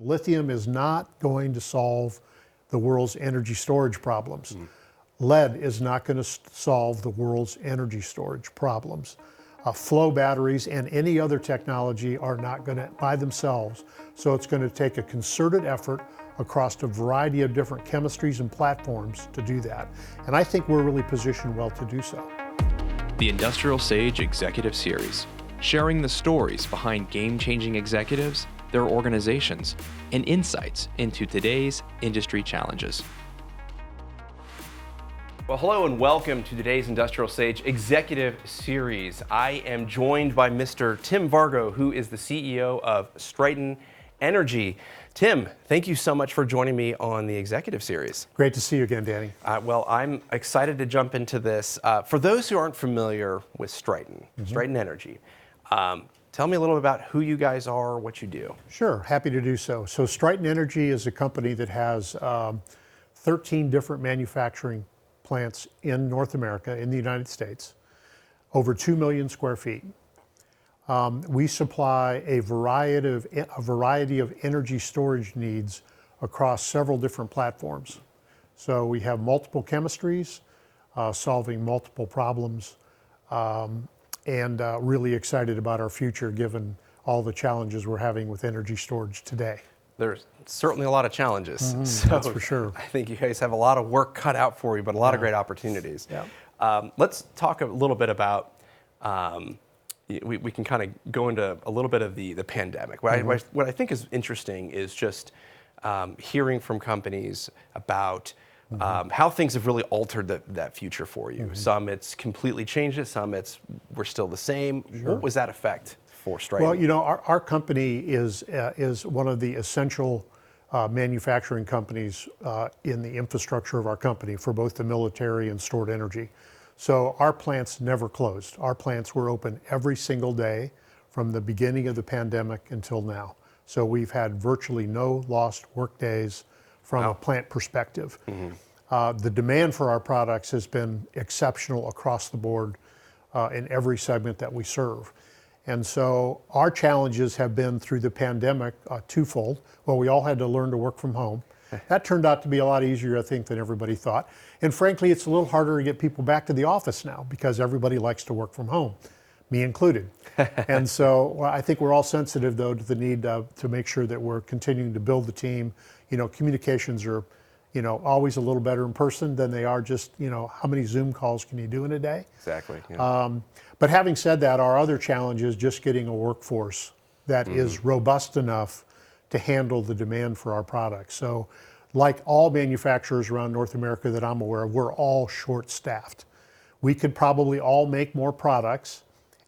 Lithium is not going to solve the world's energy storage problems. Lead is not going to solve the world's energy storage problems. Flow batteries and any other technology are not going to by themselves. So it's going to take a concerted effort across a variety of different chemistries and platforms to do that. And I think we're really positioned well to do so. The Industrial Sage Executive Series, sharing the stories behind game-changing executives, their organizations, and insights into today's industry challenges. Well, hello and welcome to today's Industrial Sage Executive Series. I am joined by Mr. Tim Vargo, who is the CEO of Stryten Energy. Tim, thank you so much for joining me on the Executive Series. Great to see you again, Danny. Well, I'm excited to jump into this. For those who aren't familiar with Stryten, Stryten Energy, tell me a little bit about who you guys are, what you do. Sure, happy to do so. So Stryten Energy is a company that has 13 different manufacturing plants in North America, in the United States, over 2 million square feet. We supply a variety of energy storage needs across several different platforms. So we have multiple chemistries, solving multiple problems, and really excited about our future given all the challenges we're having with energy storage today. There's certainly a lot of challenges. So that's for sure. I think you guys have a lot of work cut out for you, but a lot of great opportunities. Yeah. Let's talk a little bit about, we can kind of go into a little bit of the pandemic. What I think is interesting is just hearing from companies about how things have really altered that future for you. Some it's completely changed it, some we're still the same. Sure. What was that effect for Stryten? Well, you know, our company is one of the essential manufacturing companies in the infrastructure of our company for both the military and stored energy. So our plants never closed. Our plants were open every single day from the beginning of the pandemic until now. So we've had virtually no lost work days from a plant perspective. The demand for our products has been exceptional across the board in every segment that we serve. And so our challenges have been through the pandemic twofold. Well, we all had to learn to work from home. That turned out to be a lot easier, I think, than everybody thought. And frankly, it's a little harder to get people back to the office now because everybody likes to work from home, me included. And so I think we're all sensitive, though, to the need to make sure that we're continuing to build the team. You know, communications are, you know, always a little better in person than they are just, you know, how many Zoom calls can you do in a day? Exactly. Yeah. But having said that, our other challenge is just getting a workforce that is robust enough to handle the demand for our products. So like all manufacturers around North America that I'm aware of, we're all short-staffed. We could probably all make more products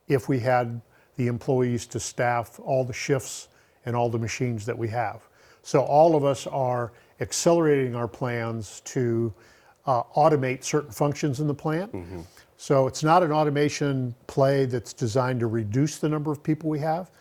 if we had the employees to staff all the shifts and all the machines that we have. So all of us are accelerating our plans to automate certain functions in the plant. So it's not an automation play that's designed to reduce the number of people we have,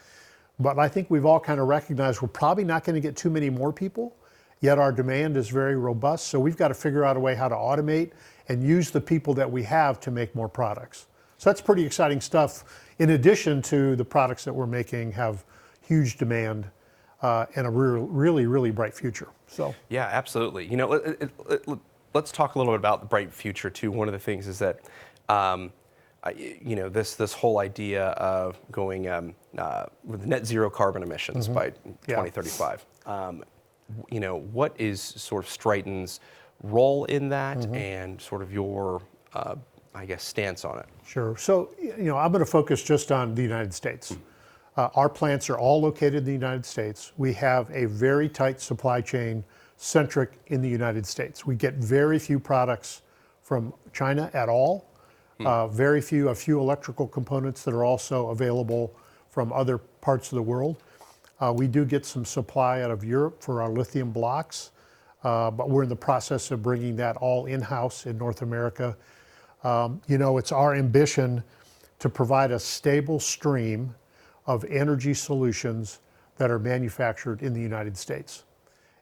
but I think we've all kind of recognized we're probably not going to get too many more people, yet our demand is very robust. So we've got to figure out a way how to automate and use the people that we have to make more products. So that's pretty exciting stuff. In addition to the products that we're making have huge demand and a really bright future. So yeah, absolutely. You know, let's talk a little bit about the bright future too. One of the things is that, you know, this whole idea of going with net zero carbon emissions by 2035. You know, what is sort of Stryten's role in that and sort of your, I guess, stance on it? Sure. So, you know, I'm going to focus just on the United States. Our plants are all located in the United States. We have a very tight supply chain centric in the United States. We get very few products from China at all. A few electrical components that are also available from other parts of the world. We do get some supply out of Europe for our lithium blocks, but we're in the process of bringing that all in-house in North America. You know, it's our ambition to provide a stable stream of energy solutions that are manufactured in the United States.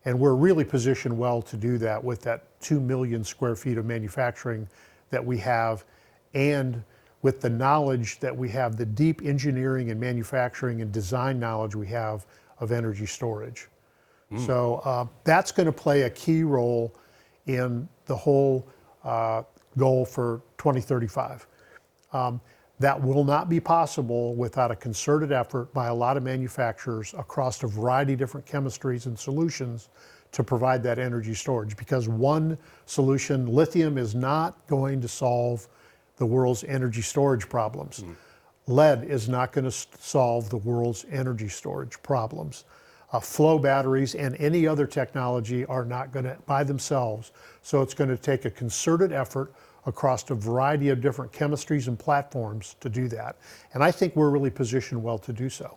And we're really positioned well to do that with that 2 million square feet of manufacturing that we have, and with the knowledge that we have, the deep engineering and manufacturing and design knowledge we have of energy storage. So that's going to play a key role in the whole goal for 2035. That will not be possible without a concerted effort by a lot of manufacturers across a variety of different chemistries and solutions to provide that energy storage. Because one solution, lithium, is not going to solve the world's energy storage problems. Lead is not going to solve the world's energy storage problems. Flow batteries and any other technology are not going to by themselves. So it's going to take a concerted effort across a variety of different chemistries and platforms to do that. And I think we're really positioned well to do so.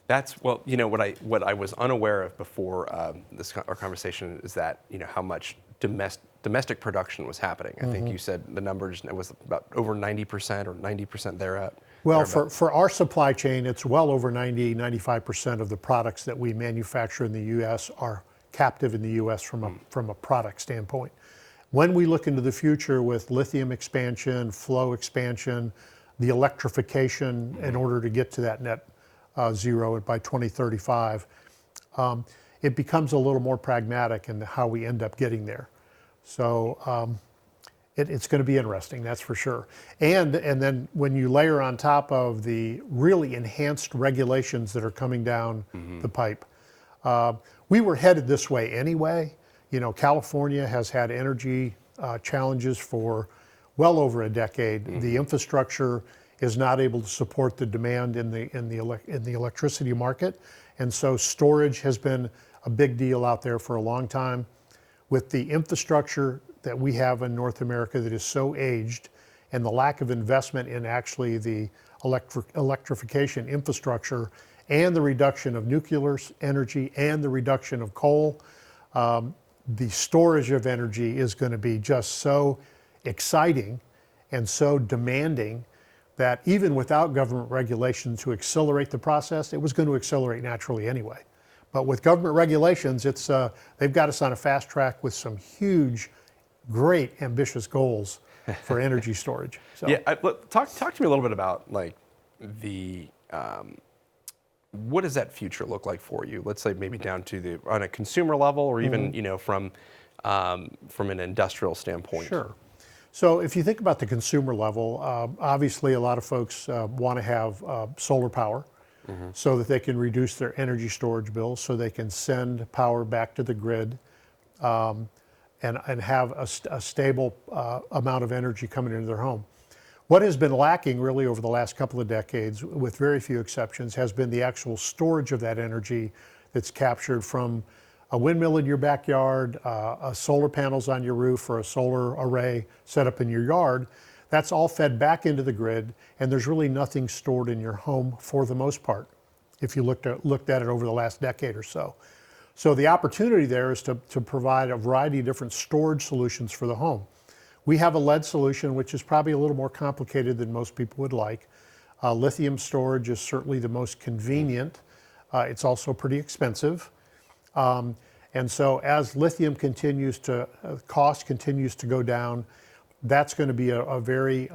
That's, well, you know, what I was unaware of before our conversation is that, you know, how much domestic production was happening. I think you said the numbers, it was about over 90% or 90% thereat. Well, for our supply chain, it's well over 95% of the products that we manufacture in the U.S. are captive in the U.S. from a product standpoint. When we look into the future with lithium expansion, flow expansion, the electrification in order to get to that net zero by 2035, it becomes a little more pragmatic in how we end up getting there. So it's going to be interesting, that's for sure. And then when you layer on top of the really enhanced regulations that are coming down the pipe, we were headed this way anyway. You know, California has had energy challenges for well over a decade. The infrastructure is not able to support the demand in the electricity market, and so storage has been a big deal out there for a long time. With the infrastructure that we have in North America that is so aged, and the lack of investment in actually the electrification infrastructure, and the reduction of nuclear energy, and the reduction of coal, the storage of energy is going to be just so exciting and so demanding that even without government regulation to accelerate the process, it was going to accelerate naturally anyway. But with government regulations, they've got us on a fast track with some huge, great, ambitious goals for energy storage. So. Yeah, talk to me a little bit about like what does that future look like for you? Let's say maybe down to on a consumer level, or even you know from an industrial standpoint. Sure. So if you think about the consumer level, obviously a lot of folks want to have solar power so that they can reduce their energy storage bills, so they can send power back to the grid and have a stable amount of energy coming into their home. What has been lacking really over the last couple of decades, with very few exceptions, has been the actual storage of that energy that's captured from a windmill in your backyard, solar panels on your roof, or a solar array set up in your yard. That's all fed back into the grid, and there's really nothing stored in your home for the most part, if you looked at it over the last decade or so. So the opportunity there is to provide a variety of different storage solutions for the home. We have a lead solution, which is probably a little more complicated than most people would like. Lithium storage is certainly the most convenient. It's also pretty expensive. And so as lithium cost continues to go down, that's going to be a very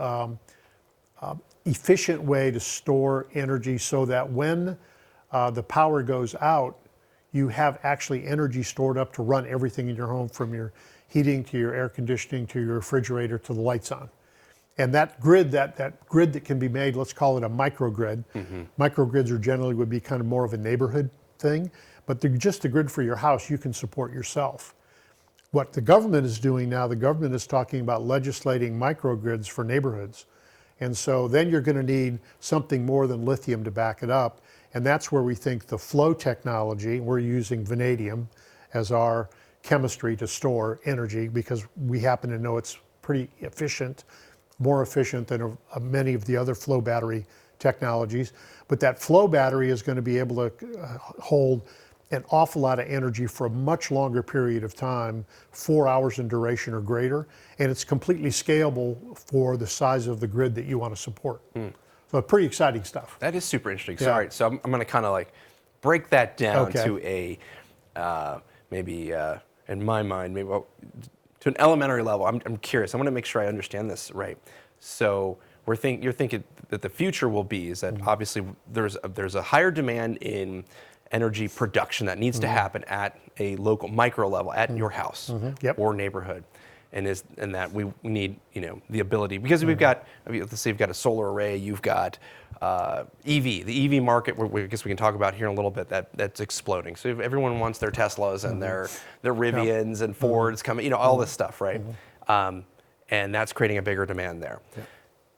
efficient way to store energy, so that when the power goes out, you have actually energy stored up to run everything in your home, from your heating to your air conditioning to your refrigerator to the lights on. And that grid, that grid that can be made, let's call it a microgrid. Microgrids would be kind of more of a neighborhood thing, but just the grid for your house, you can support yourself. What the government is doing now, the government is talking about legislating microgrids for neighborhoods. And so then you're going to need something more than lithium to back it up. And that's where we think the flow technology, we're using vanadium as our chemistry to store energy, because we happen to know it's pretty efficient, more efficient than many of the other flow battery technologies. But that flow battery is going to be able to hold an awful lot of energy for a much longer period of time, 4 hours in duration or greater, and it's completely scalable for the size of the grid that you want to support. So pretty exciting stuff. That is super interesting. Yeah. So, all right, so I'm going to kind of like break that down Okay. to maybe in my mind, to an elementary level. I'm curious. I want to make sure I understand this right. So you're thinking that the future will be is that obviously there's a higher demand in energy production that needs to happen at a local micro level, at your house Yep. or neighborhood. And that we need, the ability, because we've got, let's say you've got a solar array, you've got EV, the EV market, I guess we can talk about here in a little bit, that's exploding. So if everyone wants their Teslas and their Rivians and Fords coming, all this stuff, right? And that's creating a bigger demand there. Yeah.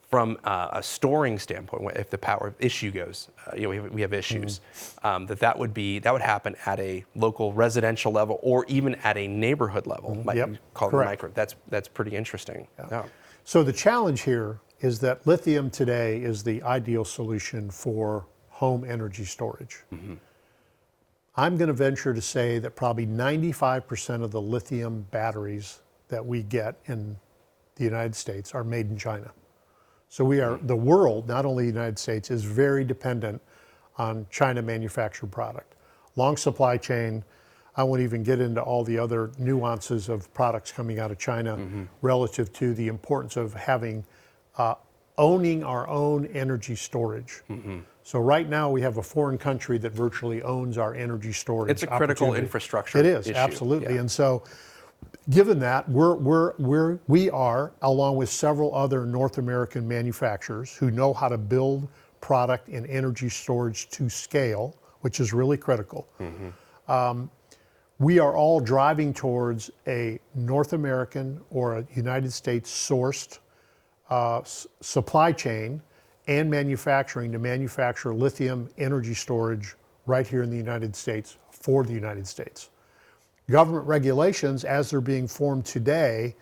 From a storing standpoint, if the power issue goes, we have issues, that would happen at a local residential level or even at a neighborhood level. Yep. Call it Correct. micro. That's pretty interesting. Yeah. So the challenge here is that lithium today is the ideal solution for home energy storage. I'm going to venture to say that probably 95% of the lithium batteries that we get in the United States are made in China. So the world, not only the United States, is very dependent on China manufactured product. Long supply chain. I won't even get into all the other nuances of products coming out of China relative to the importance of owning our own energy storage. So right now we have a foreign country that virtually owns our energy storage. It's a critical opportunity. infrastructure It is, issue. absolutely. Yeah. And so given that, we are, along with several other North American manufacturers who know how to build product in energy storage to scale, which is really critical. We are all driving towards a North American or a United States sourced supply chain and manufacturing to manufacture lithium energy storage right here in the United States for the United States. Government regulations, as they're being formed today,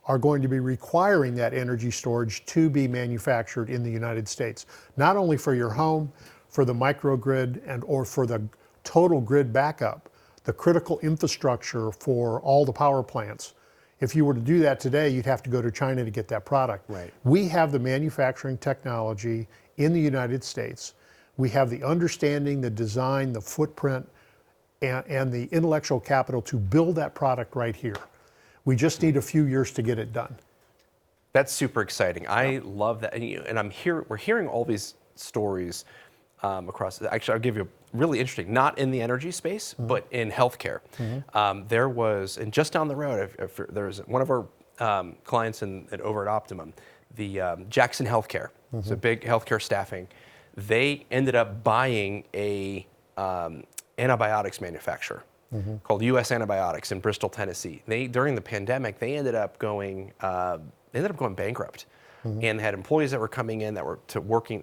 are going to be requiring that energy storage to be manufactured in the United States, not only for your home, for the microgrid, or for the total grid backup, the critical infrastructure for all the power plants. If you were to do that today, you'd have to go to China to get that product. Right. We have the manufacturing technology in the United States. We have the understanding, the design, the footprint, and the intellectual capital to build that product right here. We just need a few years to get it done. That's super exciting. I love that, and we're hearing all these stories across. Actually, I'll give you a really interesting, not in the energy space, but in healthcare. There was, and just down the road, there's one of our clients over at Optimum, the Jackson Healthcare. It's a big healthcare staffing. They ended up buying a antibiotics manufacturer called U.S. Antibiotics in Bristol, Tennessee. During the pandemic, they ended up going bankrupt, and had employees that were coming in that were working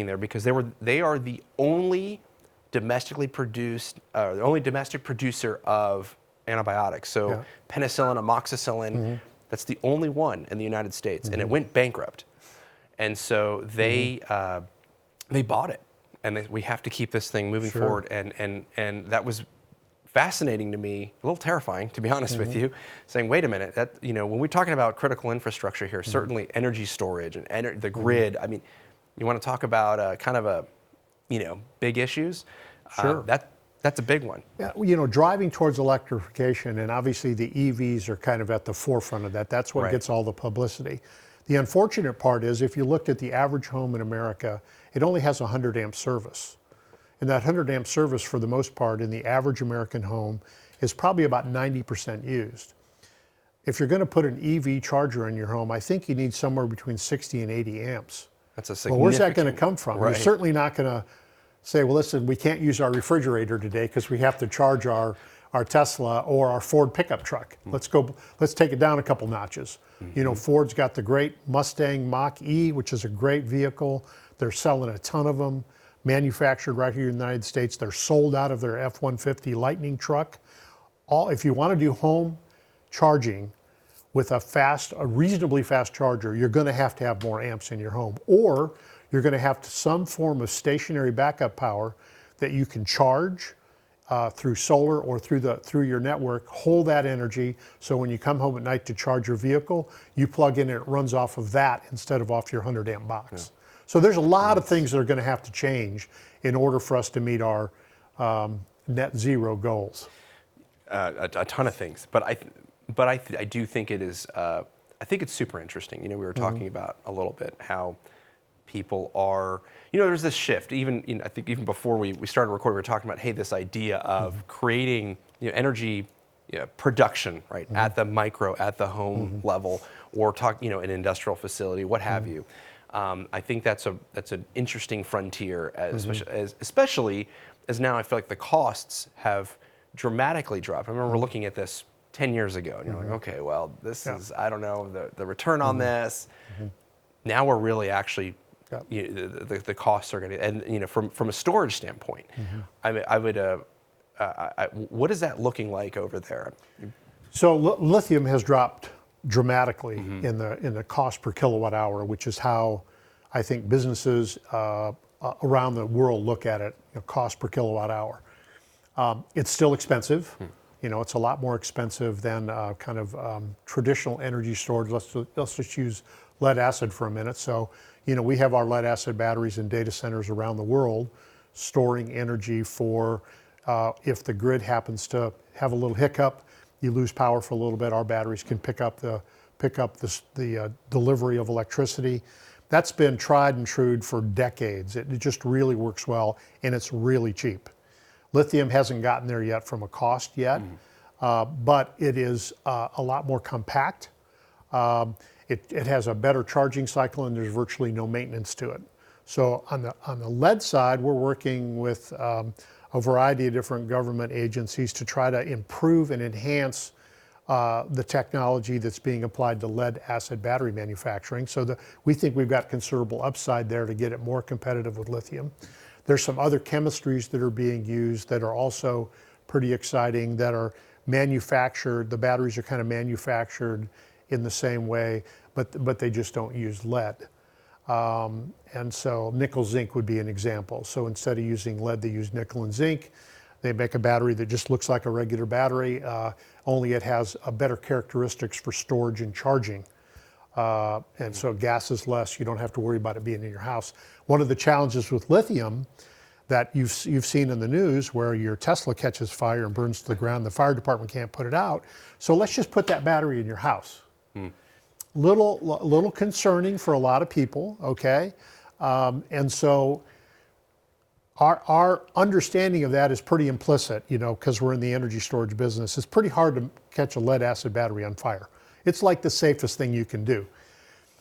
there because they are the only domestic producer of antibiotics. So penicillin, amoxicillin, that's the only one in the United States, and it went bankrupt. And so they bought it, and we have to keep this thing moving forward. And that was fascinating to me, a little terrifying, to be honest with you, saying, wait a minute, that when we're talking about critical infrastructure here, certainly energy storage and the grid. I mean, you want to talk about big issues. That's a big one. Yeah, driving towards electrification, and obviously the EVs are kind of at the forefront of that. That's what gets all the publicity. The unfortunate part is, if you looked at the average home in America, it only has 100 amp service. And that 100 amp service, for the most part, in the average American home is probably about 90% used. If you're going to put an EV charger in your home, I think you need somewhere between 60 and 80 amps. That's a significant. Well, where's that going to come from? Right. You're certainly not going to say, well, listen, we can't use our refrigerator today because we have to charge our Tesla or our Ford pickup truck. Let's take it down a couple notches. Ford's got the great Mustang Mach-E, which is a great vehicle. They're selling a ton of them, manufactured right here in the United States. They're sold out of their F-150 Lightning truck. If you want to do home charging with a reasonably fast charger, you're going to have more amps in your home, or you're going to have some form of stationary backup power that you can charge through solar or through your network, hold that energy, so when you come home at night to charge your vehicle, you plug in and it runs off of that instead of off your 100 amp box. Yeah. So there's a lot of things that are going to have to change in order for us to meet our net zero goals. A ton of things, but I do think it is. I think it's super interesting. We were talking about a little bit how people are, there's this shift. Even, I think even before we started recording, we were talking about, hey, this idea of creating energy production, right, at the micro, at the home level, or an industrial facility, what have you. I think that's an interesting frontier, especially as now I feel like the costs have dramatically dropped. I remember looking at this 10 years ago, and you're like, okay, well, this is, I don't know, the return on this. Now we're really actually, the costs are going to, and from a storage standpoint, I would, what is that looking like over there? So lithium has dropped dramatically in the cost per kilowatt hour, which is how I think businesses around the world look at it, cost per kilowatt hour. It's still expensive. It's a lot more expensive than traditional energy storage. Let's just use lead acid for a minute. So, we have our lead acid batteries in data centers around the world, storing energy for if the grid happens to have a little hiccup, you lose power for a little bit. Our batteries can pick up the delivery of electricity. That's been tried and true for decades. It just really works well, and it's really cheap. Lithium hasn't gotten there yet from a cost yet, but it is a lot more compact. It has a better charging cycle, and there's virtually no maintenance to it. So on the lead side, we're working with a variety of different government agencies to try to improve and enhance the technology that's being applied to lead acid battery manufacturing. So we think we've got considerable upside there to get it more competitive with lithium. There's some other chemistries that are being used that are also pretty exciting, that are manufactured. The batteries are kind of manufactured in the same way, but they just don't use lead. And so nickel zinc would be an example. So instead of using lead, they use nickel and zinc. They make a battery that just looks like a regular battery, only it has better characteristics for storage and charging. And so gas is less. You don't have to worry about it being in your house. One of the challenges with lithium that you've seen in the news, where your Tesla catches fire and burns to the ground, the fire department can't put it out. So let's just put that battery in your house. Little concerning for a lot of people, okay? And so our understanding of that is pretty implicit, because we're in the energy storage business. It's pretty hard to catch a lead acid battery on fire. It's like the safest thing you can do.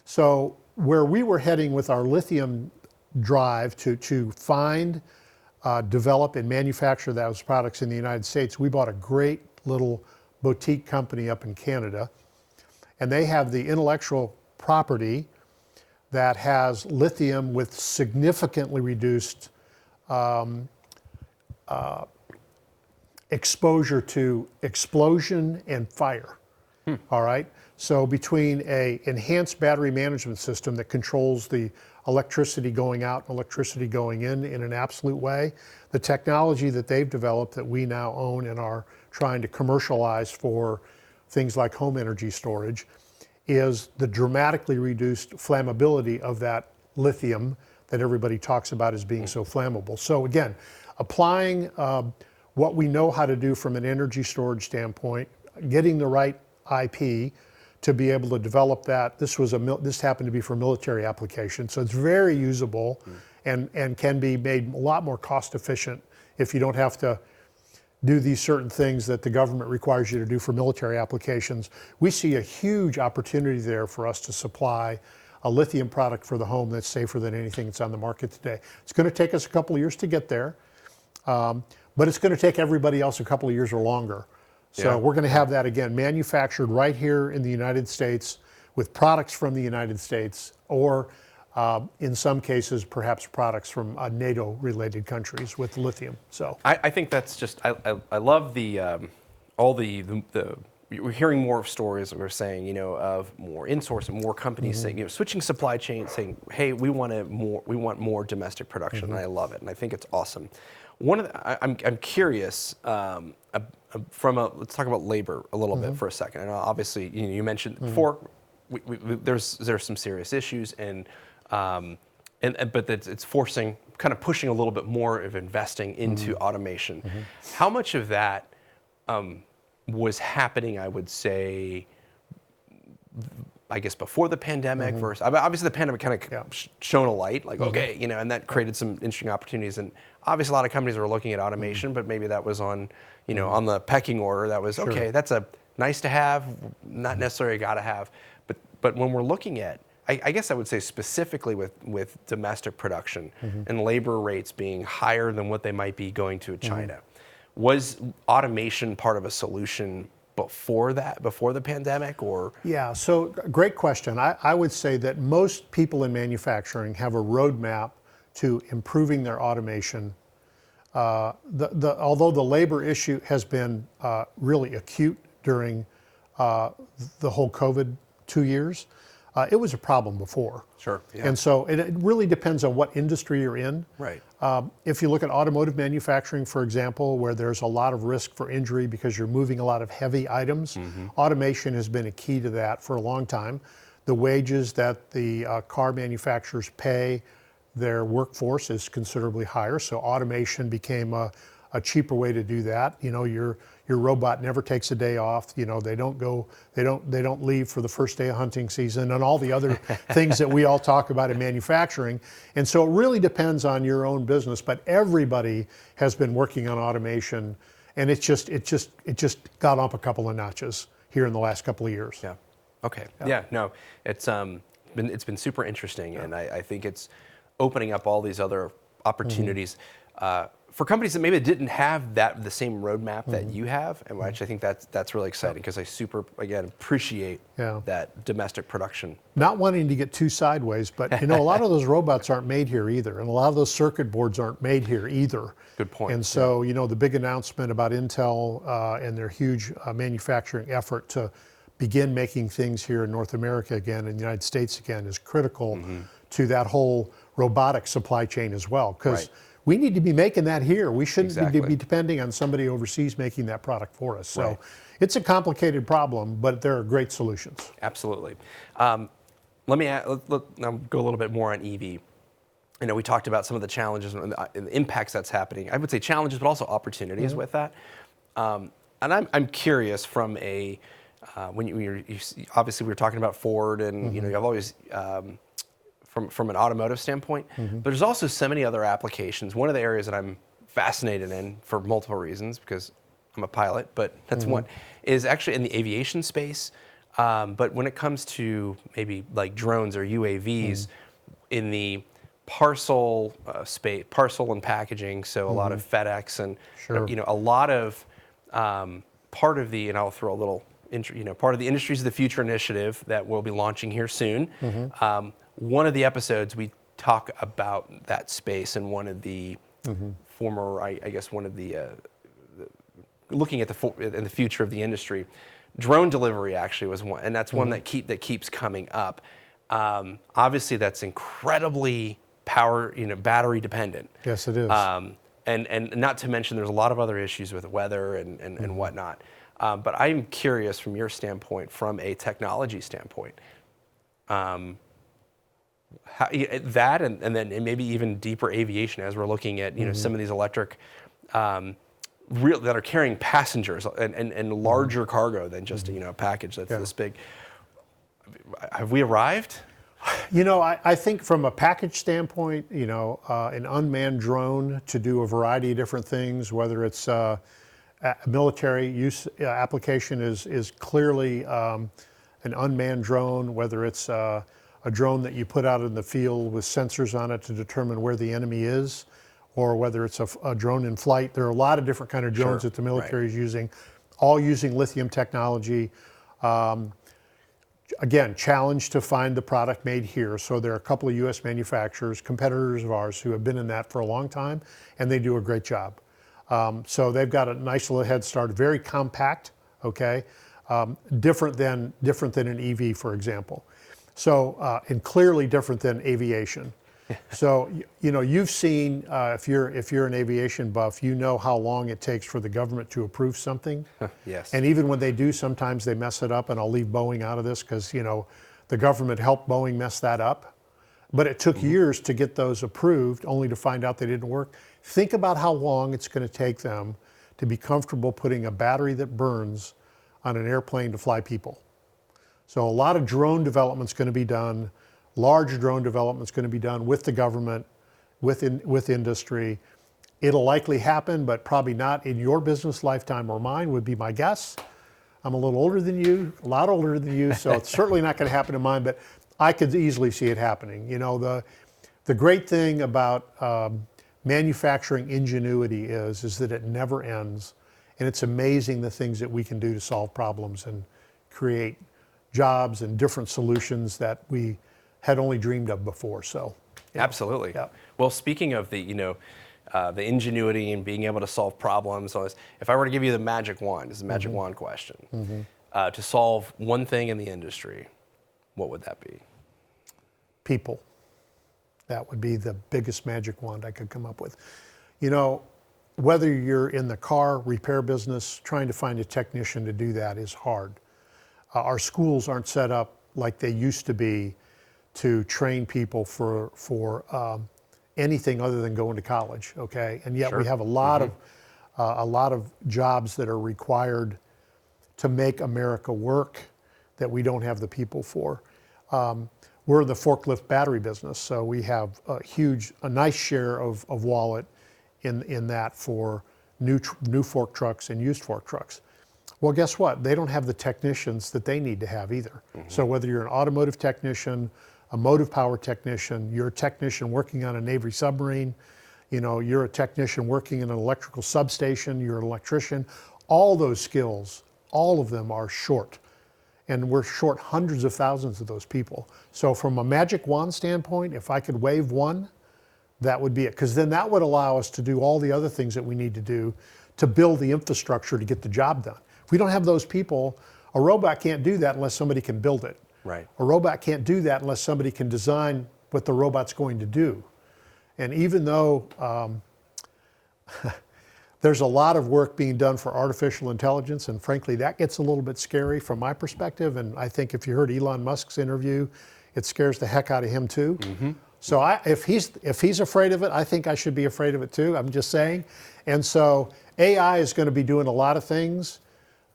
So where we were heading with our lithium drive to find, develop, and manufacture those products in the United States, we bought a great little boutique company up in Canada, and they have the intellectual property that has lithium with significantly reduced exposure to explosion and fire. All right. So between a enhanced battery management system that controls the electricity going out and electricity going in an absolute way, the technology that they've developed that we now own and are trying to commercialize for things like home energy storage, is the dramatically reduced flammability of that lithium that everybody talks about as being so flammable. So again, applying what we know how to do from an energy storage standpoint, getting the right IP to be able to develop that. This happened to be for military application, so it's very usable and can be made a lot more cost efficient if you don't have to do these certain things that the government requires you to do for military applications. We see a huge opportunity there for us to supply a lithium product for the home that's safer than anything that's on the market today. It's going to take us a couple of years to get there, but it's going to take everybody else a couple of years or longer. So we're going to have that, again, manufactured right here in the United States with products from the United States, or in some cases, perhaps products from NATO-related countries with lithium. So I think that's just, I love we're hearing more stories that we're saying, of more insourcing, more companies saying, switching supply chain, saying, hey, we want more domestic production, and I love it, and I think it's awesome. I'm curious, let's talk about labor a little bit for a second. And obviously, you mentioned before, there's some serious issues, but it's forcing, kind of pushing a little bit more of investing into automation. How much of that was happening, I would say, I guess before the pandemic versus obviously the pandemic kind of shone a light, like okay, you know, and that created some interesting opportunities. And obviously a lot of companies were looking at automation, but maybe that was on, you know, on the pecking order. That was okay. That's a nice to have, not necessarily got to have. But when we're looking at, I guess I would say specifically with domestic production and labor rates being higher than what they might be going to China, was automation part of a solution before the pandemic, or? Yeah, so great question. I would say that most people in manufacturing have a roadmap to improving their automation. Although the labor issue has been really acute during the whole COVID 2 years, it was a problem before. Sure. Yeah. And so it really depends on what industry you're in. Right. If you look at automotive manufacturing, for example, where there's a lot of risk for injury because you're moving a lot of heavy items, automation has been a key to that for a long time. The wages that the car manufacturers pay their workforce is considerably higher, so automation became a cheaper way to do that. You know, your robot never takes a day off. You know, they don't leave for the first day of hunting season and all the other things that we all talk about in manufacturing. And so it really depends on your own business, but everybody has been working on automation, and it just got up a couple of notches here in the last couple of years. Yeah. Okay. Yeah. No, it's been super interesting, and I think it's opening up all these other opportunities for companies that maybe didn't have the same roadmap that you have, and which I think that's really exciting, because I again appreciate that domestic production. Not wanting to get too sideways, but you know, a lot of those robots aren't made here either, and a lot of those circuit boards aren't made here either. Good point. And so, you know, the big announcement about Intel and their huge manufacturing effort to begin making things here in North America again, in the United States again, is critical to that whole robotic supply chain as well, because we need to be making that here. We shouldn't be depending on somebody overseas making that product for us. So it's a complicated problem, but there are great solutions. Absolutely. Let now go a little bit more on EV. You know, we talked about some of the challenges and the impacts that's happening. I would say challenges, but also opportunities with that. And I'm curious from a when you obviously we were talking about Ford, and you know, I've always from an automotive standpoint, but there's also so many other applications. One of the areas that I'm fascinated in for multiple reasons, because I'm a pilot, but that's one, is actually in the aviation space. But when it comes to maybe like drones or UAVs, in the parcel space, parcel and packaging, so a lot of FedEx and you know, a lot of part of the, and I'll throw a little, you know, part of the Industries of the Future initiative that we'll be launching here soon. One of the episodes we talk about that space, and one of the former, I guess one of the looking at in the future of the industry, drone delivery actually was one, and that's one that keeps coming up. Obviously, that's incredibly battery dependent. Yes, it is. And not to mention, there's a lot of other issues with weather and whatnot. But I'm curious from your standpoint, from a technology standpoint, how, that and then maybe even deeper aviation, as we're looking at some of these electric that are carrying passengers and larger cargo than just a package that's this big. Have we arrived? You know, I think from a package standpoint, you know, an unmanned drone to do a variety of different things, whether it's a military use application is clearly an unmanned drone, whether it's a drone that you put out in the field with sensors on it to determine where the enemy is, or whether it's a drone in flight. There are a lot of different kind of drones that the military is using, all using lithium technology. Again, challenge to find the product made here. So there are a couple of U.S. manufacturers, competitors of ours, who have been in that for a long time, and they do a great job. So they've got a nice little head start, very compact, okay? Different than an EV, for example. So, and clearly different than aviation. So, you know, you've seen, if you're an aviation buff, you know how long it takes for the government to approve something. Yes. And even when they do, sometimes they mess it up, and I'll leave Boeing out of this because, you know, the government helped Boeing mess that up. But it took years to get those approved, only to find out they didn't work. Think about how long it's going to take them to be comfortable putting a battery that burns on an airplane to fly people. So a lot of drone development's going to be done, large drone development's going to be done with the government, with industry. It'll likely happen, but probably not in your business lifetime or mine, would be my guess. I'm a little older than you, a lot older than you, so it's certainly not going to happen in mine, but I could easily see it happening. You know, the great thing about manufacturing ingenuity is that it never ends, and it's amazing the things that we can do to solve problems and create jobs and different solutions that we had only dreamed of before. So, you know, Absolutely. yeah. Well, speaking of the, the ingenuity and being able to solve problems, if I were to give you the magic wand, this is a magic wand question, to solve one thing in the industry, what would that be? People. That would be the biggest magic wand I could come up with. You know, whether you're in the car repair business, trying to find a technician to do that is hard. Our schools aren't set up like they used to be to train people for anything other than going to college, okay? And yet we have a lot of jobs that are required to make America work that we don't have the people for. We're in the forklift battery business, so we have a nice share of wallet in that for new fork trucks and used fork trucks. Well, guess what? They don't have the technicians that they need to have either. So whether you're an automotive technician, a motive power technician, you're a technician working on a Navy submarine, you know, you're a technician working in an electrical substation, you're an electrician, all those skills, all of them are short. And we're short hundreds of thousands of those people. So from a magic wand standpoint, if I could wave one, that would be it. Because then that would allow us to do all the other things that we need to do to build the infrastructure to get the job done. If we don't have those people, a robot can't do that unless somebody can build it. Right. A robot can't do that unless somebody can design what the robot's going to do. And even though there's a lot of work being done for artificial intelligence, and frankly, that gets a little bit scary from my perspective. And I think if you heard Elon Musk's interview, it scares the heck out of him too. So if he's afraid of it, I think I should be afraid of it too. I'm just saying. And so AI is going to be doing a lot of things.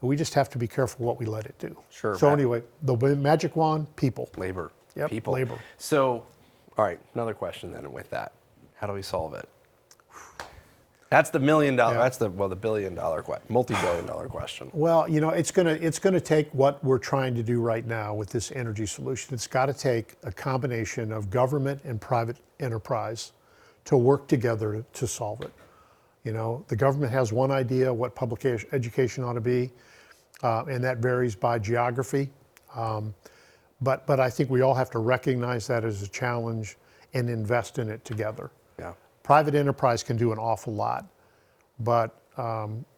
We just have to be careful what we let it do. Sure. So anyway, the magic wand, people. Labor. Yep, People. labor. So, all right, another question then with that. How do we solve it? That's the $1 million, that's the $1 billion multi-billion dollar question. Well, you know, it's gonna take what we're trying to do right now with this energy solution. It's got to take a combination of government and private enterprise to work together to solve it. You know, the government has one idea what public education ought to be, and that varies by geography. But I think we all have to recognize that as a challenge and invest in it together. Yeah. Private enterprise can do an awful lot, but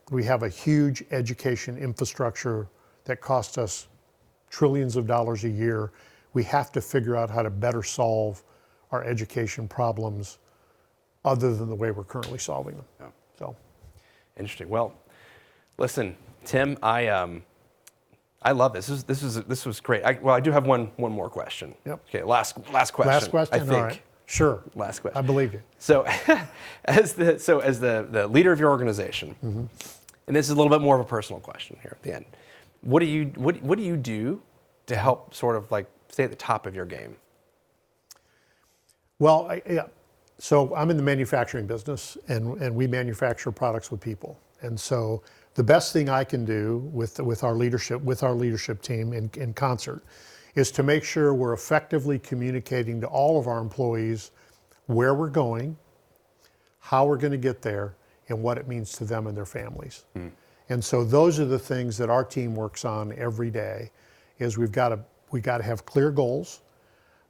we have a huge education infrastructure that costs us trillions of dollars a year. We have to figure out how to better solve our education problems other than the way we're currently solving them. Yeah. So, Interesting. Well, listen, Tim, I love this. This was great. I do have one more question. Yep. Okay, last question. last question. I think. All right. Sure. Last question. I believe you. So, as the leader of your organization, and this is a little bit more of a personal question here at the end. What do you do to help sort of like stay at the top of your game? Well, so I'm in the manufacturing business, and we manufacture products with people. And so the best thing I can do with our leadership team in concert is to make sure we're effectively communicating to all of our employees where we're going, how we're going to get there, and what it means to them and their families. And so those are the things that our team works on every day. Is we got to have clear goals.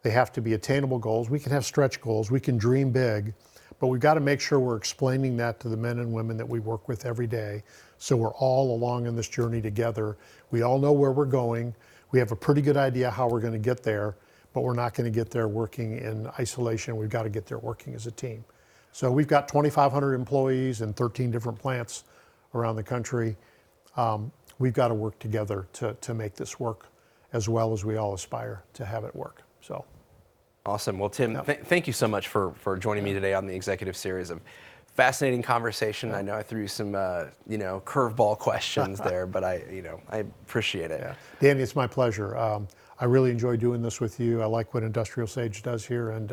They have to be attainable goals. We can have stretch goals. We can dream big, but we've got to make sure we're explaining that to the men and women that we work with every day, so we're all along in this journey together. We all know where we're going. We have a pretty good idea how we're going to get there, but we're not going to get there working in isolation. We've got to get there working as a team. So we've got 2,500 employees in 13 different plants around the country. We've got to work together to make this work as well as we all aspire to have it work. So. Awesome. Well, Tim, thank you so much for joining me today on the executive series of fascinating conversation. I know I threw some, curveball questions there, but I appreciate it. Yeah. Danny, it's my pleasure. I really enjoy doing this with you. I like what Industrial Sage does here, and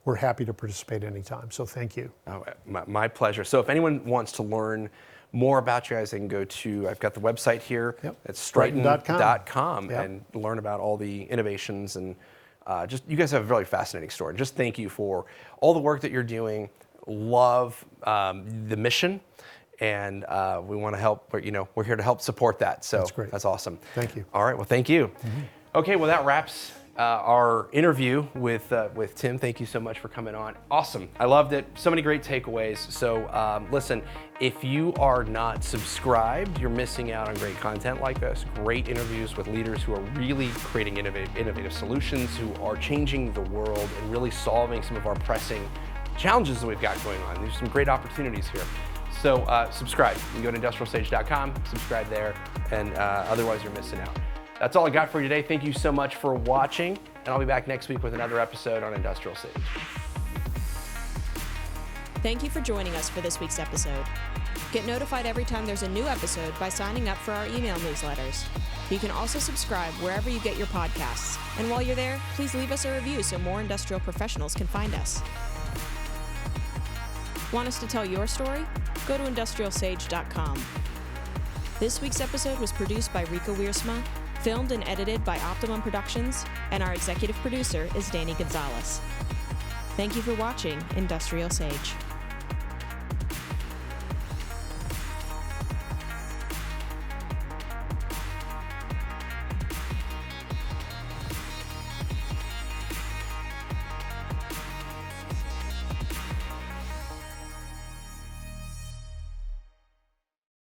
we're happy to participate anytime. So thank you. Oh, my pleasure. So if anyone wants to learn more about you guys, they can go to, I've got the website here. Yep. It's Stryten.com. Yep. and learn about all the innovations and just, you guys have a really fascinating story. Just thank you for all the work that you're doing. Love the mission, and we want to help, we're here to help support that. So That's great. That's awesome. Thank you. All right, well, thank you. Okay, well, that wraps our interview with Tim. Thank you so much for coming on. Awesome, I loved it. So many great takeaways. So listen, if you are not subscribed, you're missing out on great content like this, great interviews with leaders who are really creating innovative solutions, who are changing the world and really solving some of our pressing challenges that we've got going on. There's some great opportunities here. So subscribe. You can go to industrialsage.com, subscribe there, and otherwise you're missing out. That's all I got for you today. Thank you so much for watching, and I'll be back next week with another episode on Industrial Sage. Thank you for joining us for this week's episode. Get notified every time there's a new episode by signing up for our email newsletters. You can also subscribe wherever you get your podcasts. And while you're there, please leave us a review so more industrial professionals can find us. Want us to tell your story? Go to industrialsage.com. This week's episode was produced by Rika Wiersma, filmed and edited by Optimum Productions, and our executive producer is Danny Gonzalez. Thank you for watching Industrial Sage.